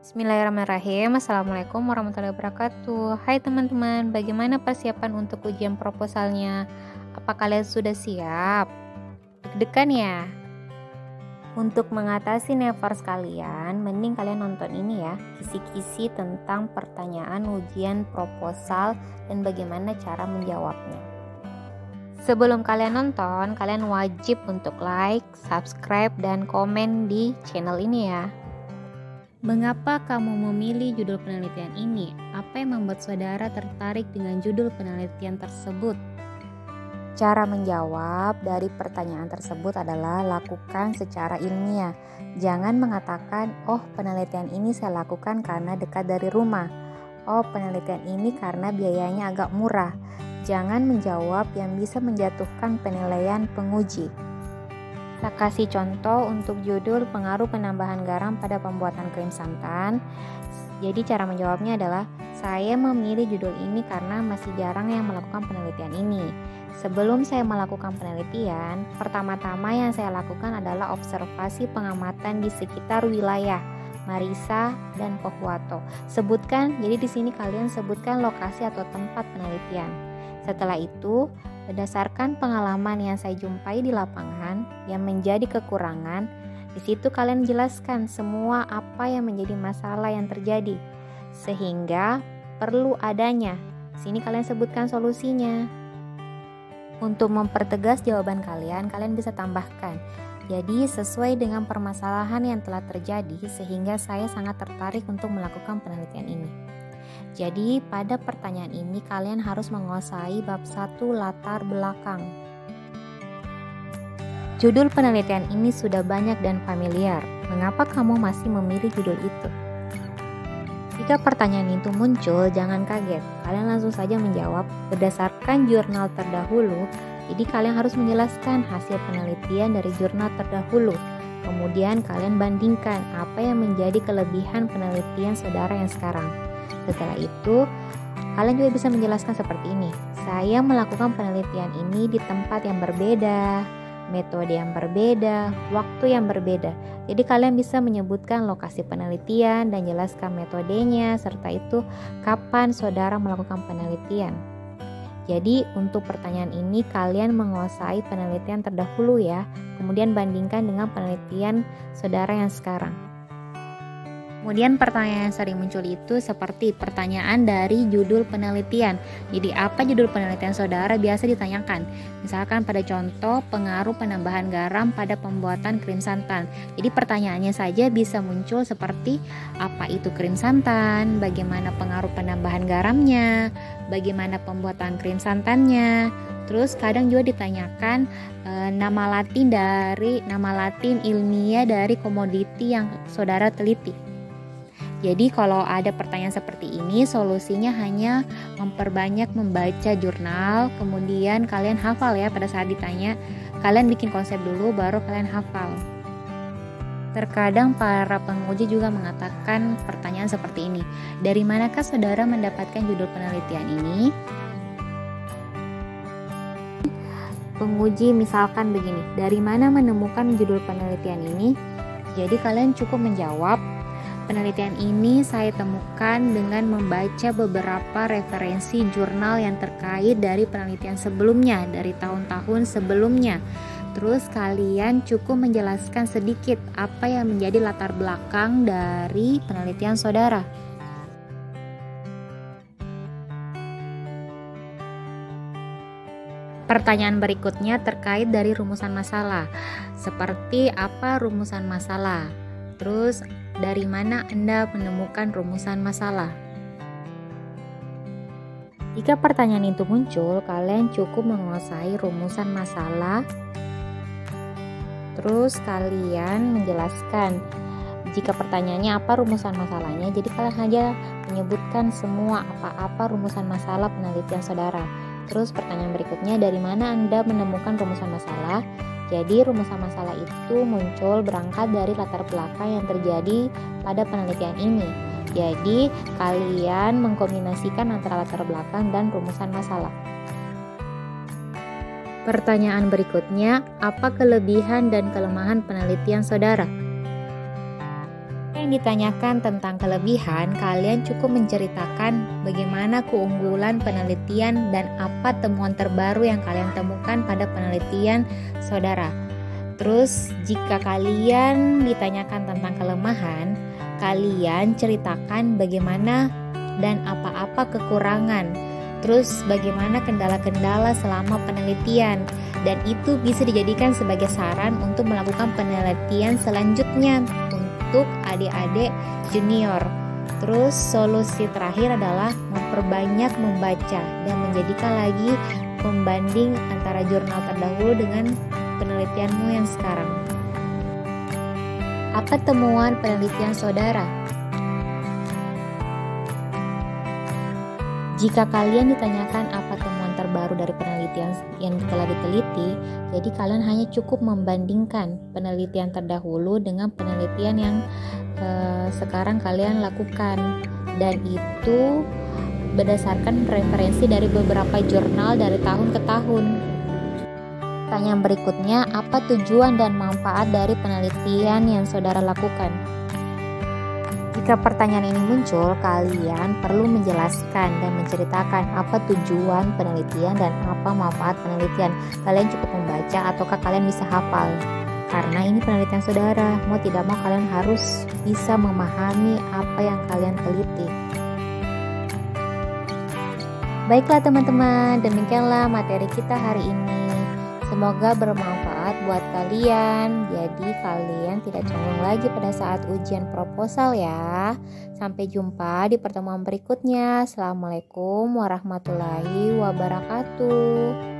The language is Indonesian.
Bismillahirrahmanirrahim. Assalamualaikum warahmatullahi wabarakatuh. Hai teman-teman, bagaimana persiapan untuk ujian proposalnya? Apa kalian sudah siap? Deg-degan ya? Untuk mengatasi nevers kalian, mending kalian nonton ini ya, kisi-kisi tentang pertanyaan ujian proposal dan bagaimana cara menjawabnya. Sebelum kalian nonton, kalian wajib untuk like, subscribe, dan komen di channel ini ya. Mengapa kamu memilih judul penelitian ini? Apa yang membuat saudara tertarik dengan judul penelitian tersebut? Cara menjawab dari pertanyaan tersebut adalah lakukan secara ilmiah. Jangan mengatakan, oh penelitian ini saya lakukan karena dekat dari rumah. Oh penelitian ini karena biayanya agak murah. Jangan menjawab yang bisa menjatuhkan penilaian penguji. Saya kasih contoh untuk judul pengaruh penambahan garam pada pembuatan krim santan. Jadi cara menjawabnya adalah, saya memilih judul ini karena masih jarang yang melakukan penelitian ini. Sebelum saya melakukan penelitian, pertama-tama yang saya lakukan adalah observasi pengamatan di sekitar wilayah Marissa dan Pohuwato. Sebutkan, jadi di sini kalian sebutkan lokasi atau tempat penelitian. Setelah itu, berdasarkan pengalaman yang saya jumpai di lapangan yang menjadi kekurangan, di situ kalian jelaskan semua apa yang menjadi masalah yang terjadi sehingga perlu adanya. Sini kalian sebutkan solusinya. Untuk mempertegas jawaban kalian bisa tambahkan. Jadi sesuai dengan permasalahan yang telah terjadi sehingga saya sangat tertarik untuk melakukan penelitian ini. Jadi pada pertanyaan ini kalian harus menguasai bab 1 latar belakang. Judul penelitian ini sudah banyak dan familiar. Mengapa kamu masih memilih judul itu? Jika pertanyaan itu muncul, jangan kaget. Kalian langsung saja menjawab berdasarkan jurnal terdahulu. Jadi kalian harus menjelaskan hasil penelitian dari jurnal terdahulu. Kemudian kalian bandingkan apa yang menjadi kelebihan penelitian saudara yang sekarang. Setelah itu, kalian juga bisa menjelaskan seperti ini. Saya melakukan penelitian ini di tempat yang berbeda, metode yang berbeda, waktu yang berbeda. Jadi kalian bisa menyebutkan lokasi penelitian dan jelaskan metodenya, serta itu kapan saudara melakukan penelitian. Jadi untuk pertanyaan ini kalian menguasai penelitian terdahulu ya, kemudian bandingkan dengan penelitian saudara yang sekarang. Kemudian pertanyaan yang sering muncul itu seperti pertanyaan dari judul penelitian. Jadi apa judul penelitian saudara biasa ditanyakan? Misalkan pada contoh pengaruh penambahan garam pada pembuatan krim santan. Jadi pertanyaannya saja bisa muncul seperti apa itu krim santan, bagaimana pengaruh penambahan garamnya, bagaimana pembuatan krim santannya. Terus kadang juga ditanyakan nama latin ilmiah dari komoditi yang saudara teliti. Jadi kalau ada pertanyaan seperti ini, solusinya hanya memperbanyak membaca jurnal, kemudian kalian hafal ya pada saat ditanya. Kalian bikin konsep dulu baru kalian hafal. Terkadang para penguji juga mengatakan pertanyaan seperti ini. Dari manakah saudara mendapatkan judul penelitian ini? Penguji misalkan begini, dari mana menemukan judul penelitian ini? Jadi kalian cukup menjawab, penelitian ini saya temukan dengan membaca beberapa referensi jurnal yang terkait dari penelitian sebelumnya, dari tahun-tahun sebelumnya. Terus kalian cukup menjelaskan sedikit apa yang menjadi latar belakang dari penelitian saudara. Pertanyaan berikutnya terkait dari rumusan masalah. Seperti apa rumusan masalah? Terus dari mana Anda menemukan rumusan masalah? Jika pertanyaan itu muncul, kalian cukup menguasai rumusan masalah. Terus kalian menjelaskan jika pertanyaannya apa rumusan masalahnya, jadi kalian hanya menyebutkan semua apa-apa rumusan masalah penelitian saudara. Terus pertanyaan berikutnya, dari mana Anda menemukan rumusan masalah? Jadi rumusan masalah itu muncul berangkat dari latar belakang yang terjadi pada penelitian ini. Jadi kalian mengkombinasikan antara latar belakang dan rumusan masalah. Pertanyaan berikutnya, apa kelebihan dan kelemahan penelitian saudara? ditanyakan tentang kelebihan, kalian cukup menceritakan bagaimana keunggulan penelitian dan apa temuan terbaru yang kalian temukan pada penelitian saudara. Terus jika kalian ditanyakan tentang kelemahan, kalian ceritakan bagaimana dan apa-apa kekurangan. Terus bagaimana kendala-kendala selama penelitian, dan itu bisa dijadikan sebagai saran untuk melakukan penelitian selanjutnya untuk adik-adik junior. Terus solusi terakhir adalah memperbanyak membaca dan menjadikan lagi pembanding antara jurnal terdahulu dengan penelitianmu yang sekarang. Apa temuan penelitian saudara? Jika kalian ditanyakan apa temuan terbaru dari penelitian yang telah diteliti, jadi kalian hanya cukup membandingkan penelitian terdahulu dengan penelitian yang sekarang kalian lakukan, dan itu berdasarkan referensi dari beberapa jurnal dari tahun ke tahun. Pertanyaan berikutnya, apa tujuan dan manfaat dari penelitian yang saudara lakukan? Jika pertanyaan ini muncul, kalian perlu menjelaskan dan menceritakan apa tujuan penelitian dan apa manfaat penelitian. Kalian cukup membaca ataukah kalian bisa hafal? Karena ini penelitian saudara, mau tidak mau kalian harus bisa memahami apa yang kalian teliti. Baiklah teman-teman, demikianlah materi kita hari ini. Semoga bermanfaat buat kalian. Jadi kalian tidak canggung lagi pada saat ujian proposal ya. Sampai jumpa di pertemuan berikutnya. Assalamualaikum warahmatullahi wabarakatuh.